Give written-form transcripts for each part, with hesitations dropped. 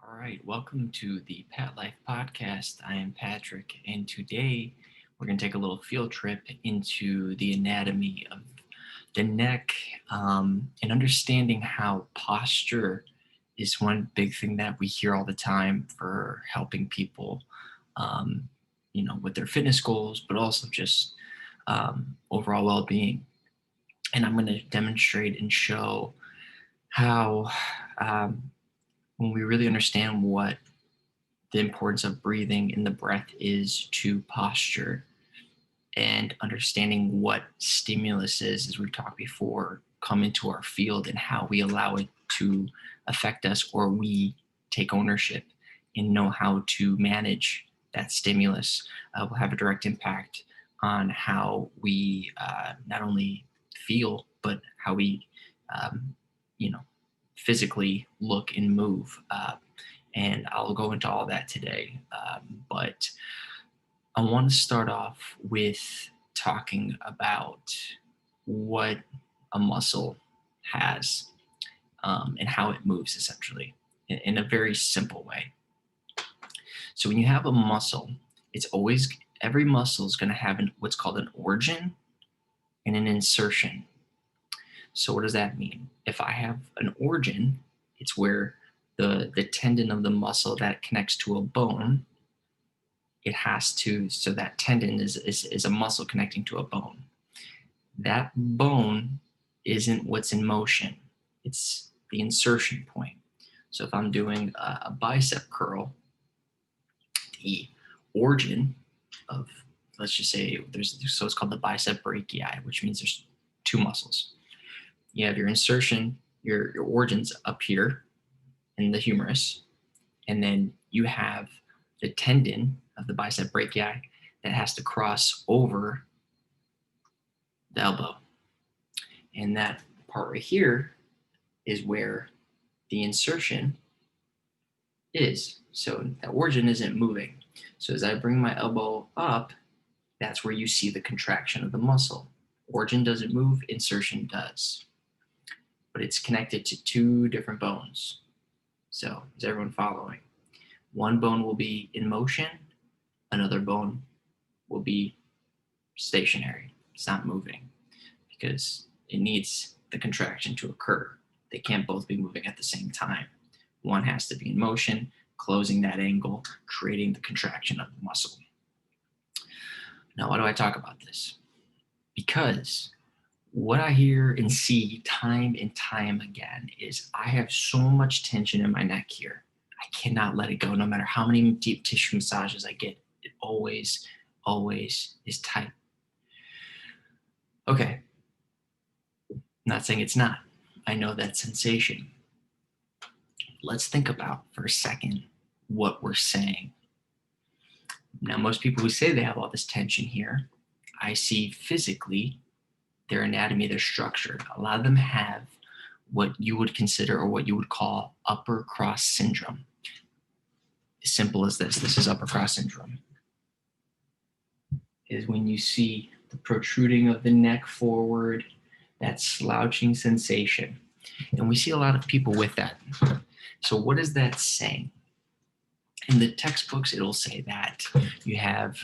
All right, welcome to the P.A.T Life Podcast. I am Patrick, and today we're going to take a little field trip into the anatomy of the neck and understanding how posture is one big thing that we hear all the time for helping people, um, with their fitness goals, but also just overall well-being. And I'm going to demonstrate and show how when we really understand what the importance of breathing and the breath is to posture and understanding what stimulus is, as we've talked before, come into our field and how we allow it to affect us, or we take ownership and know how to manage that stimulus, will have a direct impact on how we not only feel, but how we, um, you know, physically look and move. And I'll go into all that today. But I want to start off with talking about what a muscle has and how it moves, essentially, in a very simple way. So when you have a muscle, it's always every muscle is going to have what's called an origin and an insertion. So what does that mean? If I have an origin, it's where the tendon of the muscle that connects to a bone, it has to, so that tendon is a muscle connecting to a bone. That bone isn't what's in motion. It's the insertion point. So if I'm doing a bicep curl, the origin of, let's just say so it's called the bicep brachii, which means there's two muscles. You have your insertion, your origins up here in the humerus, and then you have the tendon of the bicep brachii that has to cross over the elbow. And that part right here is where the insertion is. So the origin isn't moving. So as I bring my elbow up, that's where you see the contraction of the muscle. Origin doesn't move, insertion does. But it's connected to two different bones. So is everyone following? One bone will be in motion, another bone will be stationary. It's not moving because it needs the contraction to occur. They can't both be moving at the same time. One has to be in motion, closing that angle, creating the contraction of the muscle. Now, why do I talk about this? Because what I hear and see time and time again is I have so much tension in my neck here. I cannot let it go. No matter how many deep tissue massages I get, it always is tight. Okay. I'm not saying it's not. I know that sensation. Let's think about for a second what we're saying. Now, most people who say they have all this tension here, I see physically their anatomy, their structure. A lot of them have what you would consider or what you would call upper cross syndrome. As simple as this. This is upper cross syndrome. Is when you see the protruding of the neck forward, that slouching sensation. And we see a lot of people with that. So what is that saying? In the textbooks, it'll say that you have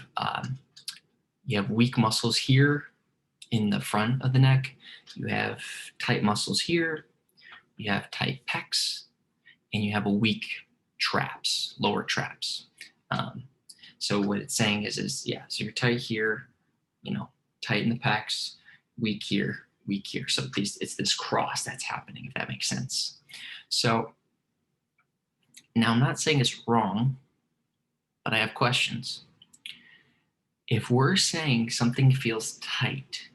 weak muscles here in the front of the neck, you have tight muscles here, you have tight pecs, and you have a weak traps, lower traps. So what it's saying is so you're tight here, tight in the pecs, weak here, weak here. So it's this cross that's happening, if that makes sense. So now I'm not saying it's wrong, but I have questions. If we're saying something feels tight,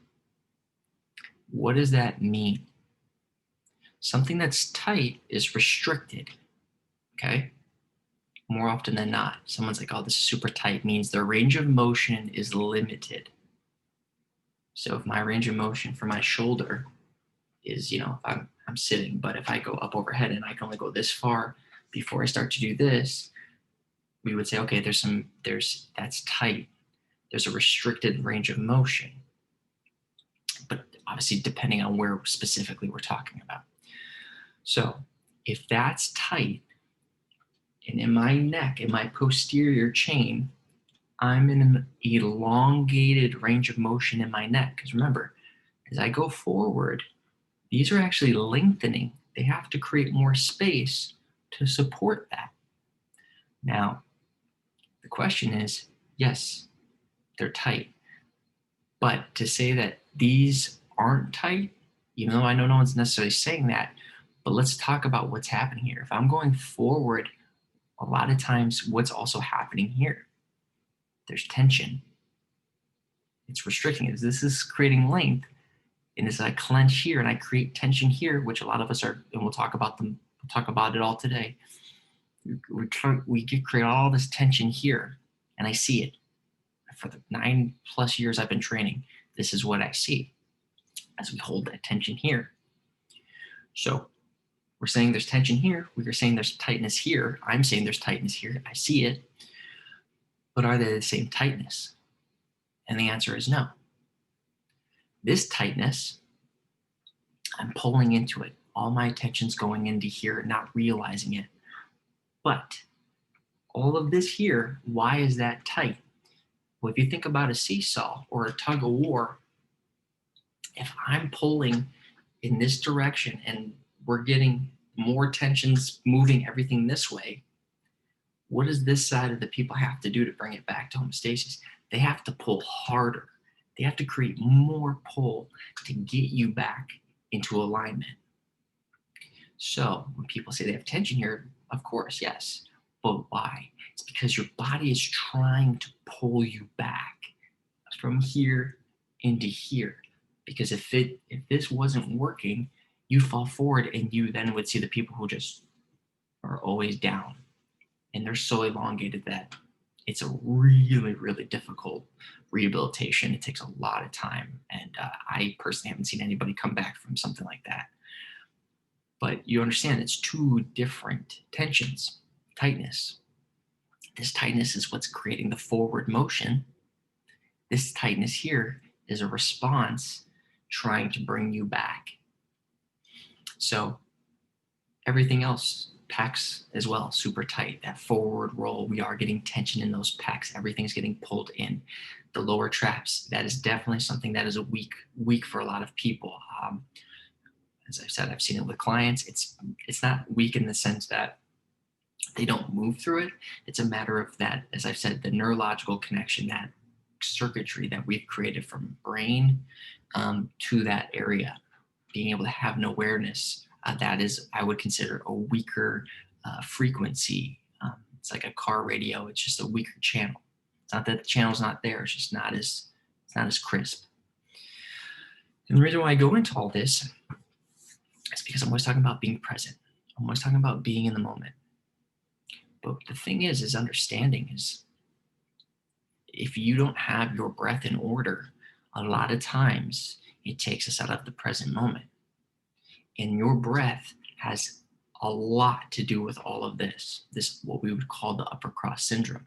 what does that mean? Something that's tight is restricted, okay? More often than not, someone's like, oh, this is super tight, means their range of motion is limited. So if my range of motion for my shoulder is, if I'm sitting, but if I go up overhead and I can only go this far before I start to do this, we would say, okay, that's tight. There's a restricted range of motion. But obviously depending on where specifically we're talking about. So if that's tight And in my neck, in my posterior chain, I'm in an elongated range of motion in my neck. Because remember, as I go forward, these are actually lengthening. They have to create more space to support that. Now, the question is, yes, they're tight. But to say that these aren't tight, even though I know no one's necessarily saying that, but let's talk about what's happening here. If I'm going forward, a lot of times what's also happening here? There's tension. It's restricting it. This is creating length. And as I clench here and I create tension here, which a lot of us are, and we'll talk about it all today. We create all this tension here, and I see it. For the 9+ years I've been training, this is what I see as we hold that tension here. So we're saying there's tension here. We're saying there's tightness here. I'm saying there's tightness here. I see it. But are they the same tightness? And the answer is no. This tightness, I'm pulling into it. All my attention's going into here, not realizing it. But all of this here, why is that tight? Well, if you think about a seesaw or a tug of war, if I'm pulling in this direction and we're getting more tensions moving everything this way, what does this side of the people have to do to bring it back to homeostasis? They have to pull harder. They have to create more pull to get you back into alignment. So when people say they have tension here, of course, yes. But why? It's because your body is trying to pull you back from here into here. Because if this wasn't working, you fall forward and you then would see the people who just are always down. And they're so elongated that it's a really, really difficult rehabilitation. It takes a lot of time. And I personally haven't seen anybody come back from something like that. But you understand it's two different tensions. Tightness. This tightness is what's creating the forward motion. This tightness here is a response trying to bring you back. So everything else, pecs as well, super tight. That forward roll, we are getting tension in those pecs. Everything's getting pulled in. The lower traps, that is definitely something that is a weak for a lot of people. As I've said, I've seen it with clients. It's not weak in the sense that they don't move through it. It's a matter of that, as I've said, the neurological connection, that circuitry that we've created from brain to that area, being able to have an awareness that is, I would consider, a weaker frequency. It's like a car radio. It's just a weaker channel. It's not that the channel's not there. It's just not as crisp. And the reason why I go into all this is because I'm always talking about being present. I'm always talking about being in the moment. But the thing is understanding is, if you don't have your breath in order, a lot of times it takes us out of the present moment. And your breath has a lot to do with all of this, what we would call the upper cross syndrome.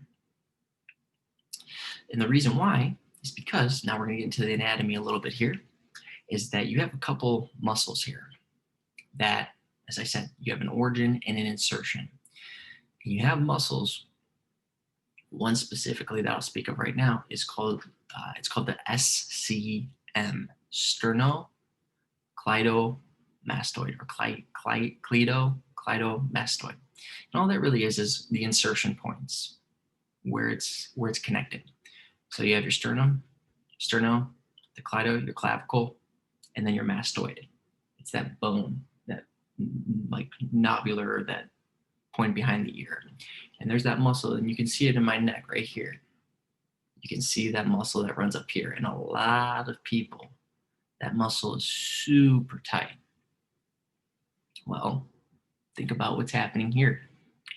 And the reason why is because, now we're going to get into the anatomy a little bit here, is that you have a couple muscles here that, as I said, you have an origin and an insertion. And you have muscles. One specifically that I'll speak of right now is called the SCM, sternocleidomastoid, or cleidomastoid. And all that really is the insertion points where it's connected. So you have your sternum, the cleido, your clavicle, and then your mastoid. It's that bone, that like nobular, that point behind the ear. And there's that muscle, and you can see it in my neck right here. You can see that muscle that runs up here. And a lot of people, that muscle is super tight. Well, think about what's happening here.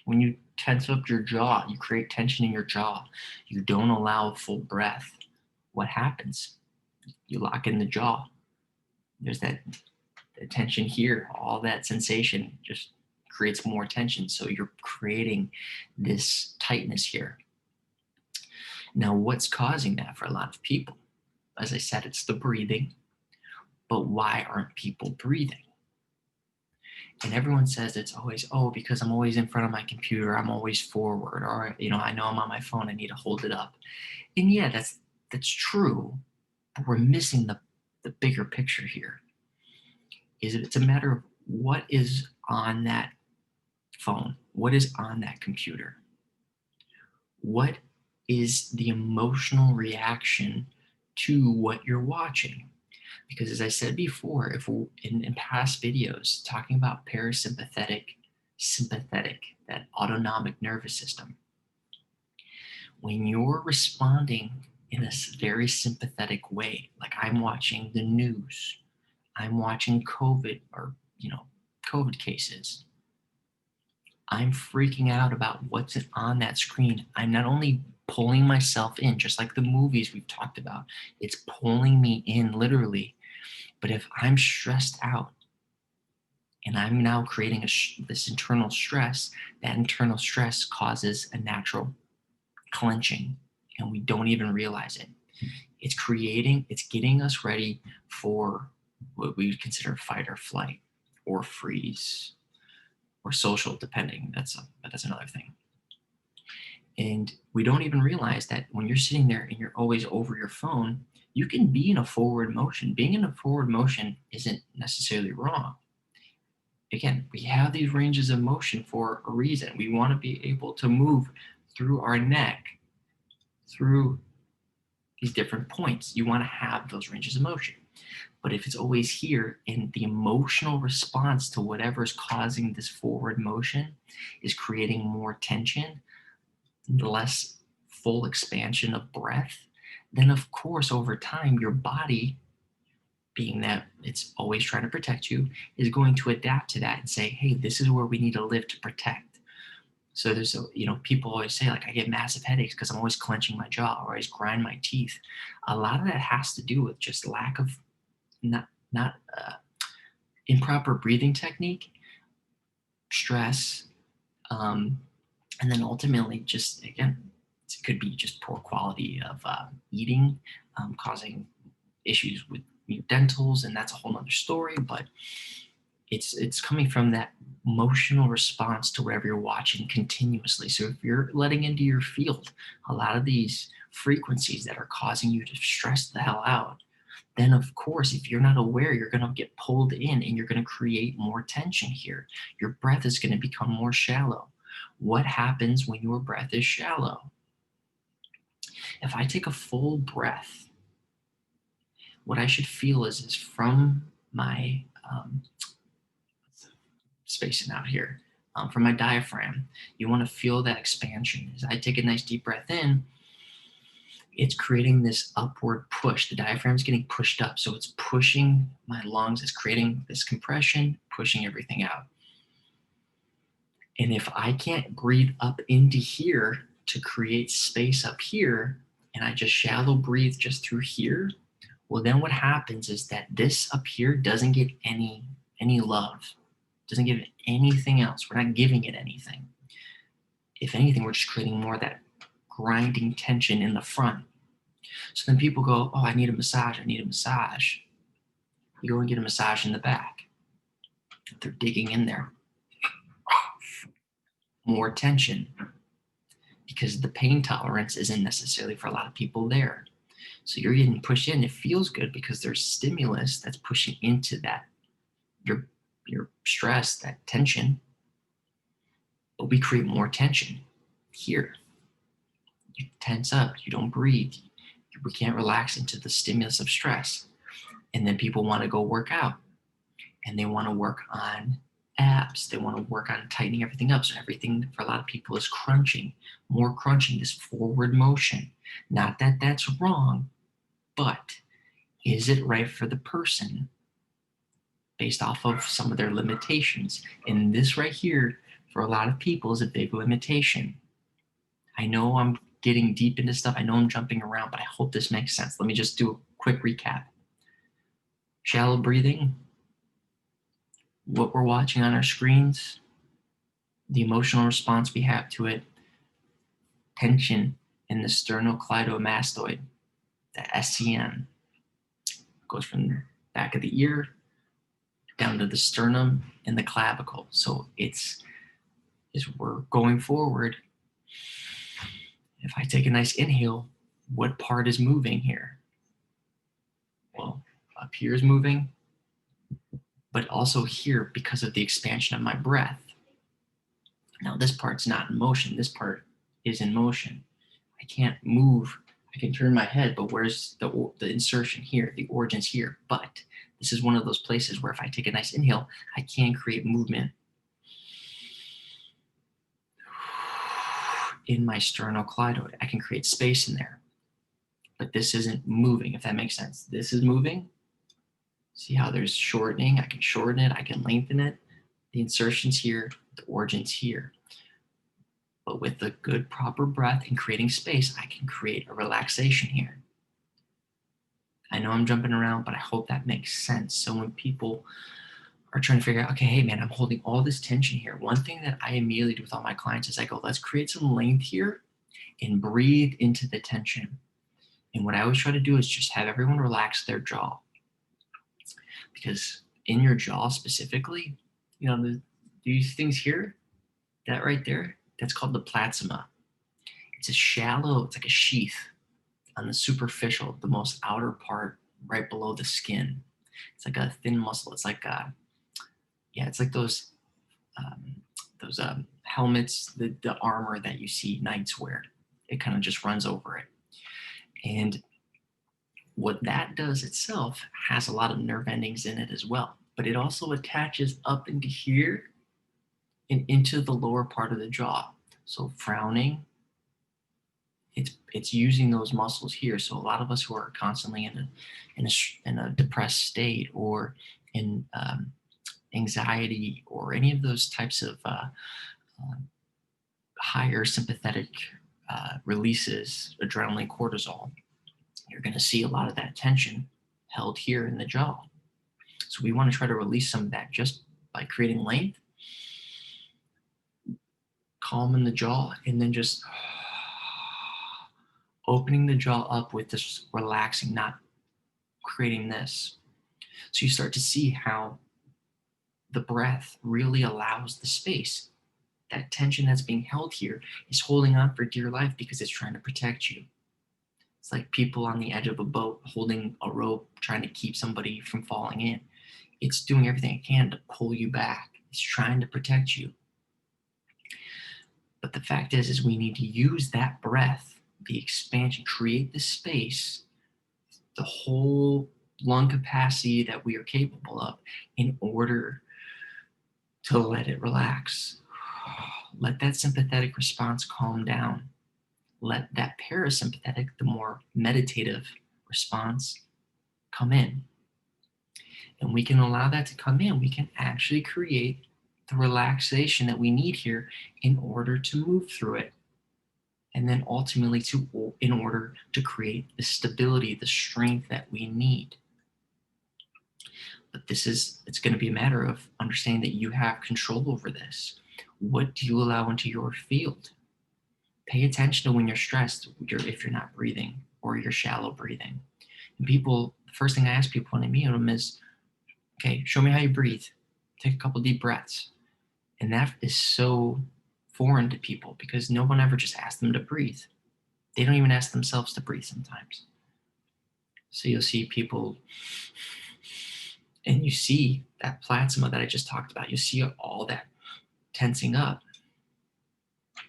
When you tense up your jaw, you create tension in your jaw. You don't allow full breath. What happens? You lock in the jaw. There's that tension here. All that sensation just creates more tension. So you're creating this tightness here. Now, what's causing that for a lot of people? As I said, it's the breathing. But why aren't people breathing? And everyone says it's always, oh, because I'm always in front of my computer, I'm always forward, or I know I'm on my phone, I need to hold it up. And yeah, that's true, but we're missing the bigger picture here. It's a matter of what is on that phone, what is on that computer, what is the emotional reaction to what you're watching. Because as I said before, if we, in past videos talking about parasympathetic, sympathetic, that autonomic nervous system, when you're responding in a very sympathetic way, like I'm watching the news, I'm watching COVID or, COVID cases, I'm freaking out about what's on that screen. I'm not only pulling myself in, just like the movies we've talked about, it's pulling me in literally. But if I'm stressed out and I'm now creating this internal stress, that internal stress causes a natural clenching and we don't even realize it. It's getting us ready for what we would consider fight or flight or freeze or social, depending. That's another thing. And we don't even realize that when you're sitting there and you're always over your phone, you can be in a forward motion. Being in a forward motion isn't necessarily wrong. Again, we have these ranges of motion for a reason. We want to be able to move through our neck, through these different points. You want to have those ranges of motion. But if it's always here and the emotional response to whatever's causing this forward motion is creating more tension, less full expansion of breath, then of course over time your body, being that it's always trying to protect you, is going to adapt to that and say, hey, this is where we need to live to protect. So people always say, like, I get massive headaches because I'm always clenching my jaw or I always grind my teeth. A lot of that has to do with just lack of not improper breathing technique, stress, and then ultimately just, again, it could be just poor quality of eating, causing issues with dentals, and that's a whole nother story, but it's coming from that emotional response to whatever you're watching continuously. So if you're letting into your field a lot of these frequencies that are causing you to stress the hell out, then of course, if you're not aware, you're going to get pulled in and you're going to create more tension here. Your breath is going to become more shallow. What happens when your breath is shallow? If I take a full breath, what I should feel is from my spacing out here, from my diaphragm, you want to feel that expansion. As I take a nice deep breath in, it's creating this upward push. The diaphragm is getting pushed up. So it's pushing my lungs. It's creating this compression, pushing everything out. And if I can't breathe up into here to create space up here, and I just shallow breathe just through here, well, then what happens is that this up here doesn't get any love, doesn't give it anything else. We're not giving it anything. If anything, we're just creating more of that grinding tension in the front. So then people go, oh, I need a massage. I need a massage. You go and get a massage in the back. They're digging in there. More tension because the pain tolerance isn't necessarily for a lot of people there. So you're getting pushed in. It feels good because there's stimulus that's pushing into that, your stress, that tension. But we create more tension here. You tense up. You don't breathe. We can't relax into the stimulus of stress. And then people want to go work out. And they want to work on abs. They want to work on tightening everything up. So everything for a lot of people is crunching, more crunching, this forward motion. Not that that's wrong, but is it right for the person based off of some of their limitations? And this right here, for a lot of people, is a big limitation. I know I'm getting deep into stuff. I know I'm jumping around, but I hope this makes sense. Let me just do a quick recap. Shallow breathing, what we're watching on our screens, the emotional response we have to it, tension in the sternocleidomastoid, the SCM, goes from the back of the ear down to the sternum and the clavicle. So as we're going forward, if I take a nice inhale, what part is moving here? Well, up here is moving, but also here because of the expansion of my breath. Now this part's not in motion. This part is in motion. I can't move. I can turn my head, but where's the insertion here? The origin's here. But this is one of those places where if I take a nice inhale, I can create movement in my sternocleidoid. I can create space in there. But this isn't moving, if that makes sense. This is moving. See how there's shortening? I can shorten it. I can lengthen it. The insertion's here. The origin's here. But with a good, proper breath and creating space, I can create a relaxation here. I know I'm jumping around, but I hope that makes sense. So when people are trying to figure out, okay, hey man, I'm holding all this tension here. One thing that I immediately do with all my clients is I go, let's create some length here and breathe into the tension. And what I always try to do is just have everyone relax their jaw. Because in your jaw specifically, these things here, that right there, that's called the platysma. It's like a sheath on the superficial, the most outer part right below the skin. It's like a thin muscle. It's like those helmets, the armor that you see knights wear. It kind of just runs over it. And what that does itself has a lot of nerve endings in it as well, but it also attaches up into here and into the lower part of the jaw. So frowning, it's using those muscles here. So a lot of us who are constantly in a depressed state or in anxiety or any of those types of higher sympathetic releases, adrenaline, cortisol, you're going to see a lot of that tension held here in the jaw. So we want to try to release some of that just by creating length, calming the jaw, and then just opening the jaw up with this relaxing, not creating this. So you start to see how the breath really allows the space. That tension that's being held here is holding on for dear life because it's trying to protect you. It's like people on the edge of a boat holding a rope, trying to keep somebody from falling in. It's doing everything it can to pull you back. It's trying to protect you. But the fact is we need to use that breath, the expansion, create the space, the whole lung capacity that we are capable of in order to let it relax. Let that sympathetic response calm down. Let that parasympathetic, the more meditative response, come in. And we can allow that to come in. We can actually create the relaxation that we need here in order to move through it. And then ultimately in order to create the stability, the strength that we need. But it's going to be a matter of understanding that you have control over this. What do you allow into your field? Pay attention to when you're stressed, if you're not breathing or you're shallow breathing. And the first thing I ask people when I meet them is, okay, show me how you breathe. Take a couple deep breaths. And that is so foreign to people because no one ever just asks them to breathe. They don't even ask themselves to breathe sometimes. So you'll see people, and you see that platysma that I just talked about. You see all that tensing up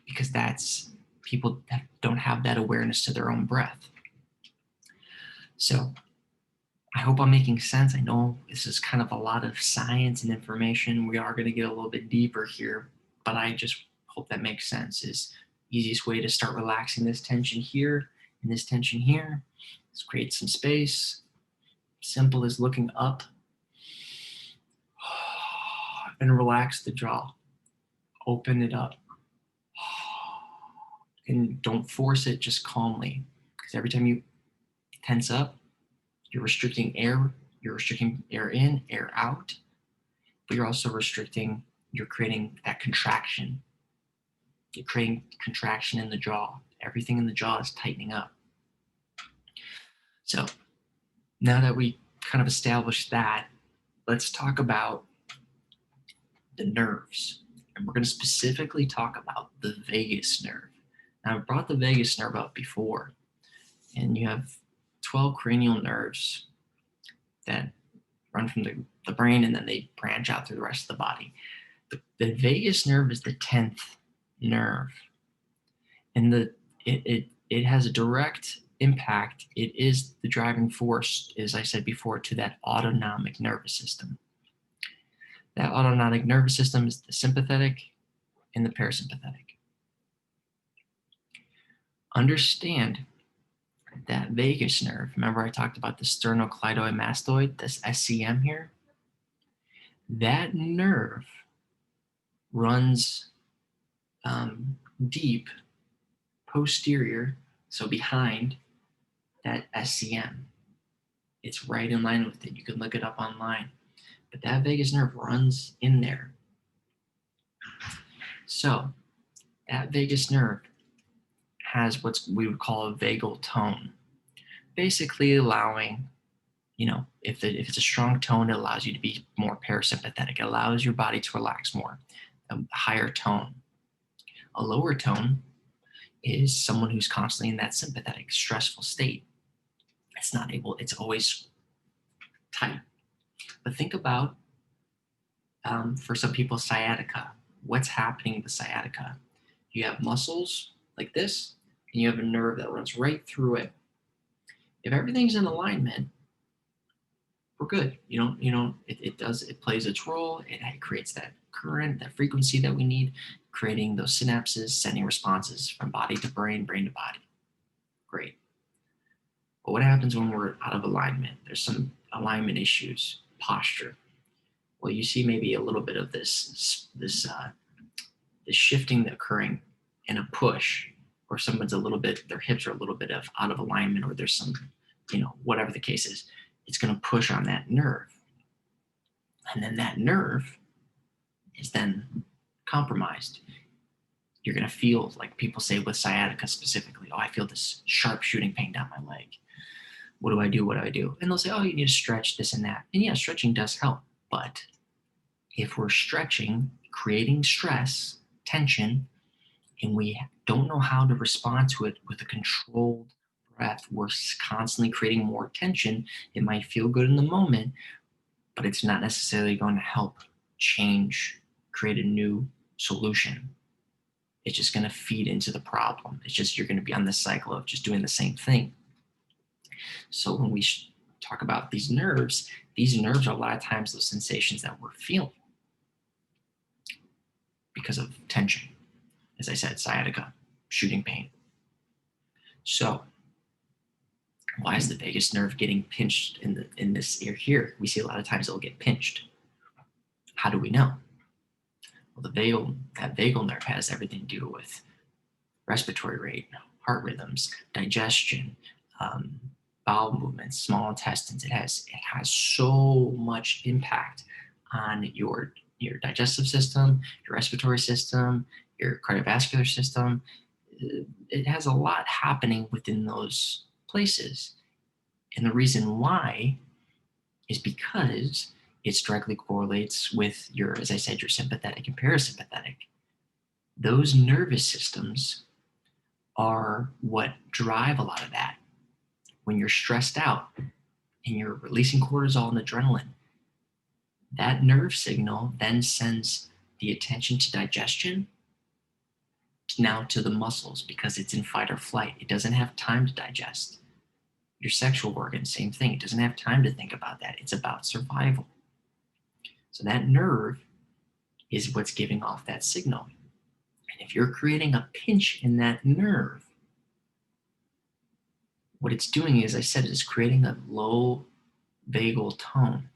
because that's people that don't have that awareness to their own breath. So I hope I'm making sense. I know this is kind of a lot of science and information. We are going to get a little bit deeper here, but I just hope that makes sense. Is easiest way to start relaxing this tension here and this tension here. Let's create some space. Simple as looking up and relax the jaw. Open it up. And don't force it, just calmly. Because every time you tense up, you're restricting air. You're restricting air in, air out. But you're also you're creating that contraction. You're creating contraction in the jaw. Everything in the jaw is tightening up. So now that we kind of established that, let's talk about the nerves. And we're going to specifically talk about the vagus nerve. Now, I've brought the vagus nerve up before, and you have 12 cranial nerves that run from the brain, and then they branch out through the rest of the body. The vagus nerve is the 10th nerve, and it has a direct impact. It is the driving force, as I said before, to that autonomic nervous system. That autonomic nervous system is the sympathetic and the parasympathetic. Understand that vagus nerve. Remember, I talked about the sternocleidomastoid, this SCM here? That nerve runs deep, posterior, so behind that SCM. It's right in line with it. You can look it up online. But that vagus nerve runs in there. So that vagus nerve has what we would call a vagal tone, basically allowing, if it's a strong tone, it allows you to be more parasympathetic. It allows your body to relax more. A higher tone. A lower tone is someone who's constantly in that sympathetic, stressful state. It's always tight. But think about, for some people, sciatica. What's happening with sciatica? You have muscles like this, and you have a nerve that runs right through it. If everything's in alignment, we're good. It plays its role. It creates that current, that frequency that we need, creating those synapses, sending responses from body to brain, brain to body. Great. But what happens when we're out of alignment? There's some alignment issues, posture. Well, you see maybe a little bit of this shifting occurring in a push, or someone's their hips are a little bit out of alignment, or there's some, whatever the case is, it's going to push on that nerve. And then that nerve is then compromised. You're going to feel, like people say with sciatica specifically, I feel this sharp shooting pain down my leg. What do I do? What do I do? And they'll say, you need to stretch this and that. And yeah, stretching does help. But if we're stretching, creating stress, tension, and we don't know how to respond to it with a controlled breath, we're constantly creating more tension. It might feel good in the moment, but it's not necessarily going to help create a new solution. It's just going to feed into the problem. It's just, you're going to be on this cycle of just doing the same thing. So when we talk about these nerves are a lot of times those sensations that we're feeling because of tension. As I said, sciatica, shooting pain. So why is the vagus nerve getting pinched in this ear here? We see a lot of times it'll get pinched. How do we know? Well, that vagal nerve has everything to do with respiratory rate, heart rhythms, digestion, bowel movements, small intestines. It has so much impact on your digestive system, your respiratory system, your cardiovascular system. It has a lot happening within those places. And the reason why is because it directly correlates with as I said, your sympathetic and parasympathetic. Those nervous systems are what drive a lot of that. When you're stressed out and you're releasing cortisol and adrenaline, that nerve signal then sends the attention to digestion now to the muscles, because it's in fight or flight. It doesn't have time to digest. Your sexual organ, same thing. It doesn't have time to think about that. It's about survival. So that nerve is what's giving off that signal. And if you're creating a pinch in that nerve, what it's doing is, I said, is creating a low vagal tone,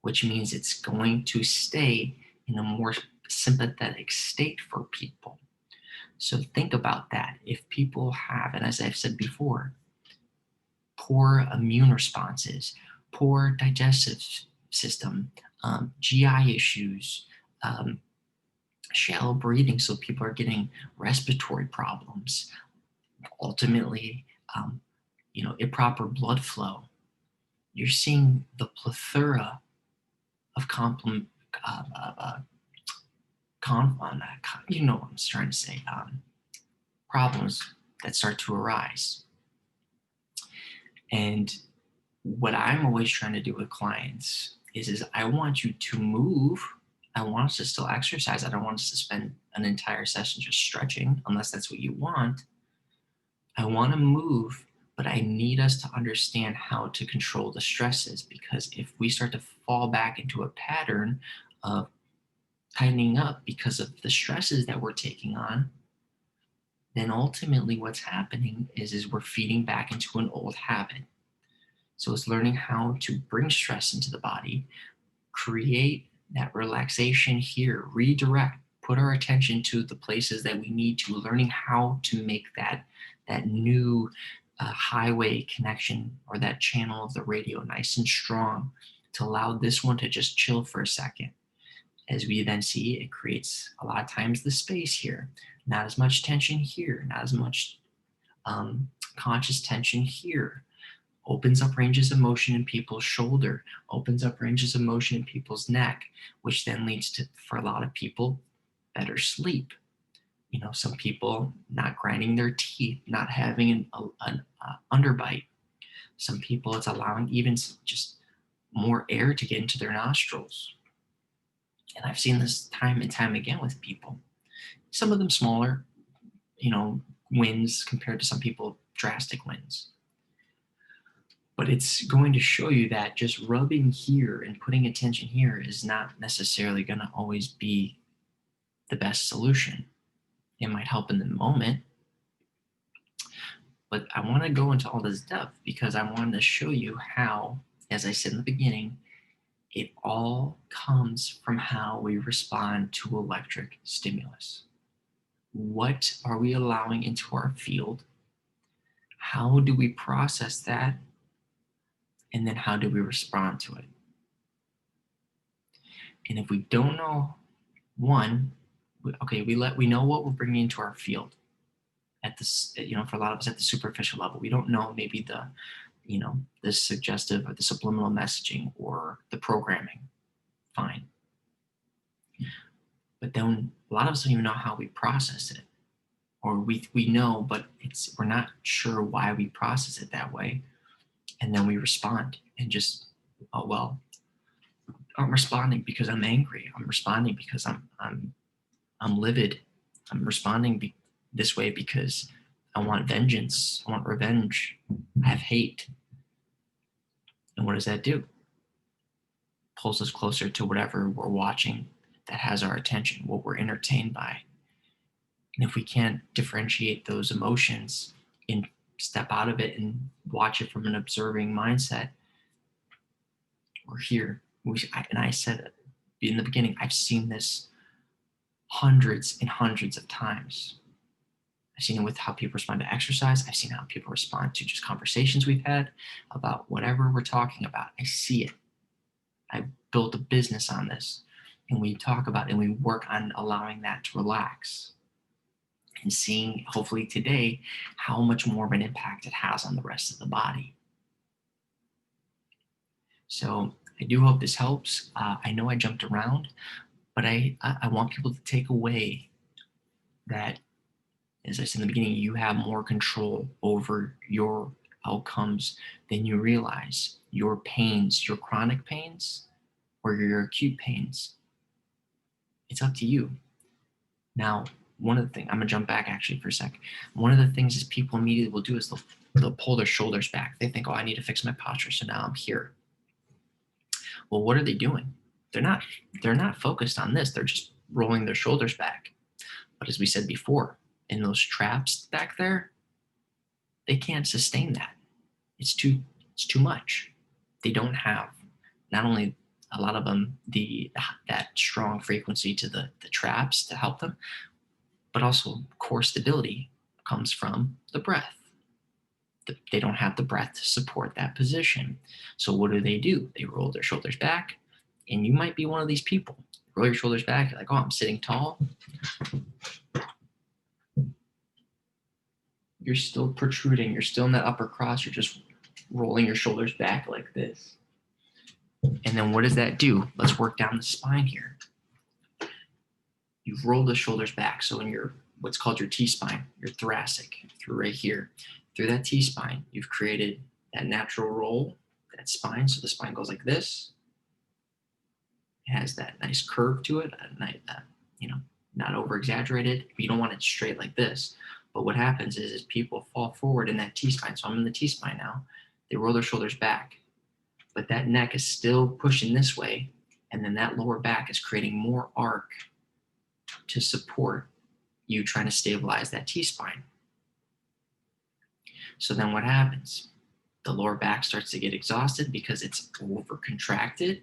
which means it's going to stay in a more sympathetic state for people. So think about that. If people have, and as I've said before, poor immune responses, poor digestive system, GI issues, shallow breathing, so people are getting respiratory problems, ultimately, improper blood flow. You're seeing the plethora of compliment, con, you know what I'm trying to say, problems that start to arise. And what I'm always trying to do with clients is I want you to move. I want us to still exercise. I don't want us to spend an entire session just stretching, unless that's what you want. I want to move, but I need us to understand how to control the stresses, because if we start to fall back into a pattern of tightening up because of the stresses that we're taking on, then ultimately what's happening is we're feeding back into an old habit. So it's learning how to bring stress into the body, create that relaxation here, redirect, put our attention to the places that we need to, learning how to make that new highway connection or that channel of the radio nice and strong, to allow this one to just chill for a second. As we then see, it creates a lot of times the space here, not as much tension here, not as much conscious tension here. Opens up ranges of motion in people's shoulder, opens up ranges of motion in people's neck, which then leads to, for a lot of people, better sleep. You know, some people not grinding their teeth, not having an underbite. Some people, it's allowing even just more air to get into their nostrils. And I've seen this time and time again with people. Some of them smaller, wins compared to some people, drastic wins. But it's going to show you that just rubbing here and putting attention here is not necessarily going to always be the best solution. It might help in the moment, but I want to go into all this depth because I wanted to show you how, as I said in the beginning, it all comes from how we respond to electric stimulus. What are we allowing into our field? How do we process that? And then how do we respond to it? And if we don't know, we know what we're bringing into our field at this, for a lot of us at the superficial level. We don't know maybe the suggestive or the subliminal messaging or the programming. Fine. But then a lot of us don't even know how we process it. Or we know, but we're not sure why we process it that way. And then we respond and just, I'm responding because I'm angry. I'm responding because I'm livid. I'm responding this way because I want vengeance. I want revenge. I have hate. And what does that do? Pulls us closer to whatever we're watching that has our attention, what we're entertained by. And if we can't differentiate those emotions and step out of it and watch it from an observing mindset, we're here. And I said it in the beginning, I've seen this hundreds and hundreds of times. I've seen it with how people respond to exercise. I've seen how people respond to just conversations we've had about whatever we're talking about. I see it. I've built a business on this, and we talk about it and we work on allowing that to relax and seeing, hopefully today, how much more of an impact it has on the rest of the body. So I do hope this helps. I know I jumped around, but I want people to take away that, as I said in the beginning, you have more control over your outcomes than you realize. Your pains, your chronic pains, or your acute pains, it's up to you. Now, one of the things, I'm going to jump back actually for a sec. One of the things is people immediately will do is they'll pull their shoulders back. They think, I need to fix my posture, so now I'm here. Well, what are they doing? They're not focused on this. They're just rolling their shoulders back. But as we said before, in those traps back there, they can't sustain that. It's too much. They don't have, not only a lot of them, that strong frequency to the traps to help them, but also core stability comes from the breath. They don't have the breath to support that position. So what do? They roll their shoulders back, and you might be one of these people. Roll your shoulders back, you're like, I'm sitting tall. You're still protruding. You're still in that upper cross. You're just rolling your shoulders back like this. And then what does that do? Let's work down the spine here. You've rolled the shoulders back. So in your what's called your T-spine, your thoracic, through right here, through that T-spine, you've created that natural roll, that spine. So the spine goes like this. It has that nice curve to it, not over exaggerated. You don't want it straight like this. But what happens is people fall forward in that T-spine. So I'm in the T-spine now. They roll their shoulders back, but that neck is still pushing this way. And then that lower back is creating more arc to support you trying to stabilize that T-spine. So then what happens? The lower back starts to get exhausted because it's over contracted.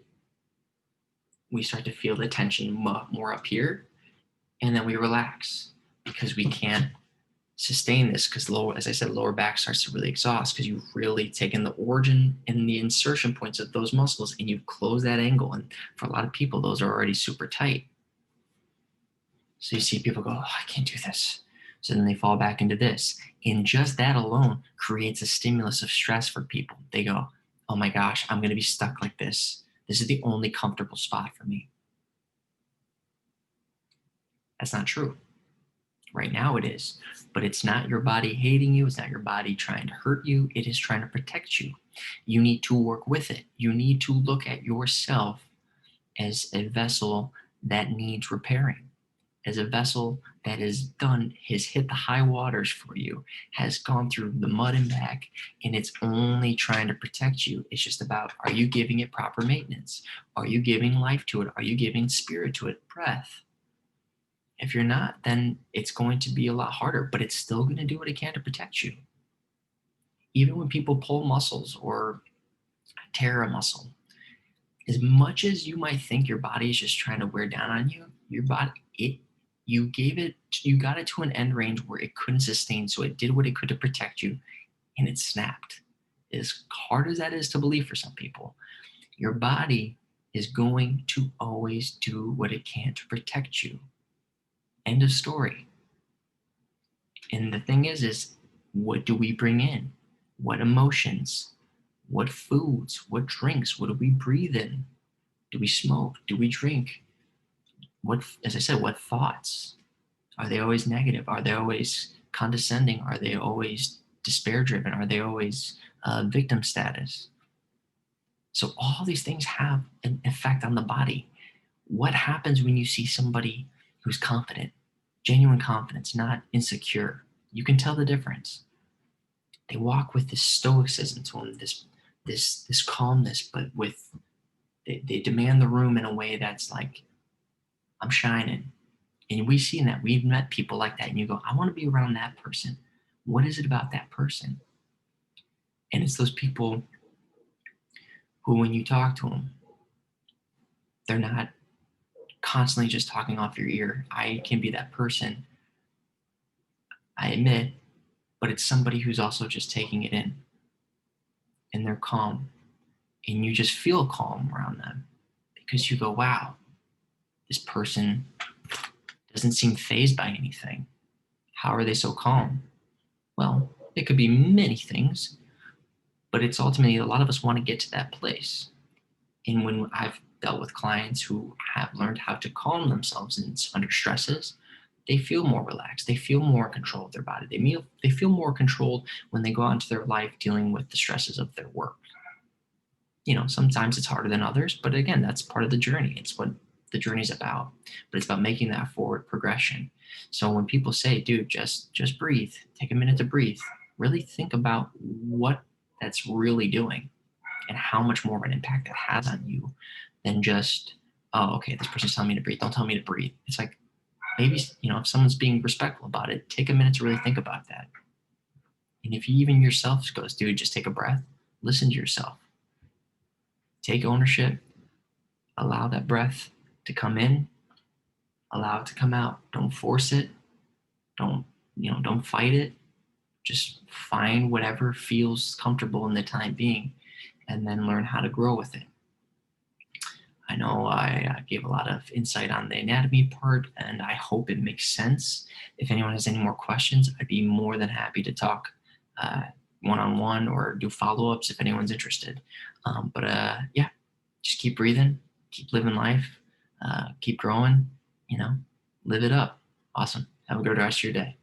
We start to feel the tension more up here, and then we relax because we can't sustain this because lower back starts to really exhaust because you've really taken the origin and the insertion points of those muscles and you've closed that angle. And for a lot of people, those are already super tight. So you see people go, oh, I can't do this. So then they fall back into this. And just that alone creates a stimulus of stress for people. They go, oh my gosh, I'm going to be stuck like this. This is the only comfortable spot for me. That's not true. Right now it is, but it's not your body hating you. It's not your body trying to hurt you. It is trying to protect you. You need to work with it. You need to look at yourself as a vessel that needs repairing, as a vessel that has hit the high waters for you, has gone through the mud and back, and it's only trying to protect you. It's just about, are you giving it proper maintenance? Are you giving life to it? Are you giving spirit to it? Breath. If you're not, then it's going to be a lot harder, but it's still going to do what it can to protect you. Even when people pull muscles or tear a muscle, as much as you might think your body is just trying to wear down on you, your body, you got it to an end range where it couldn't sustain, so it did what it could to protect you, and it snapped. As hard as that is to believe for some people, your body is going to always do what it can to protect you. End of story. And the thing is what do we bring in? What emotions? What foods? What drinks? What do we breathe in? Do we smoke? Do we drink? As I said, what thoughts? Are they always negative? Are they always condescending? Are they always despair driven? Are they always victim status? So all these things have an effect on the body. What happens when you see somebody who's confident? Genuine confidence, not insecure. You can tell the difference. They walk with this stoicism to them, this calmness, but they demand the room in a way that's like, I'm shining. And we've seen that. We've met people like that, and you go, I want to be around that person. What is it about that person? And it's those people who, when you talk to them, they're not constantly just talking off your ear. I can be that person, I admit, but it's somebody who's also just taking it in, and they're calm, and you just feel calm around them because you go, wow, this person doesn't seem fazed by anything. How are they so calm? Well, it could be many things, but it's ultimately, a lot of us want to get to that place. And when I've dealt with clients who have learned how to calm themselves under stresses, they feel more relaxed. They feel more in control of their body. They feel more controlled when they go out into their life dealing with the stresses of their work. Sometimes it's harder than others, but again, that's part of the journey. It's what the journey's about, but it's about making that forward progression. So when people say, dude, just breathe, take a minute to breathe, really think about what that's really doing and how much more of an impact that has on you than just, oh, okay, this person's telling me to breathe. Don't tell me to breathe. It's like, maybe, if someone's being respectful about it, take a minute to really think about that. And if you even yourself goes, dude, just take a breath, listen to yourself. Take ownership, allow that breath to come in, allow it to come out. Don't force it. Don't fight it. Just find whatever feels comfortable in the time being and then learn how to grow with it. I know I gave a lot of insight on the anatomy part, and I hope it makes sense. If anyone has any more questions, I'd be more than happy to talk one-on-one or do follow-ups if anyone's interested. Yeah, just keep breathing, keep living life, keep growing, you know, live it up. Awesome. Have a good rest of your day.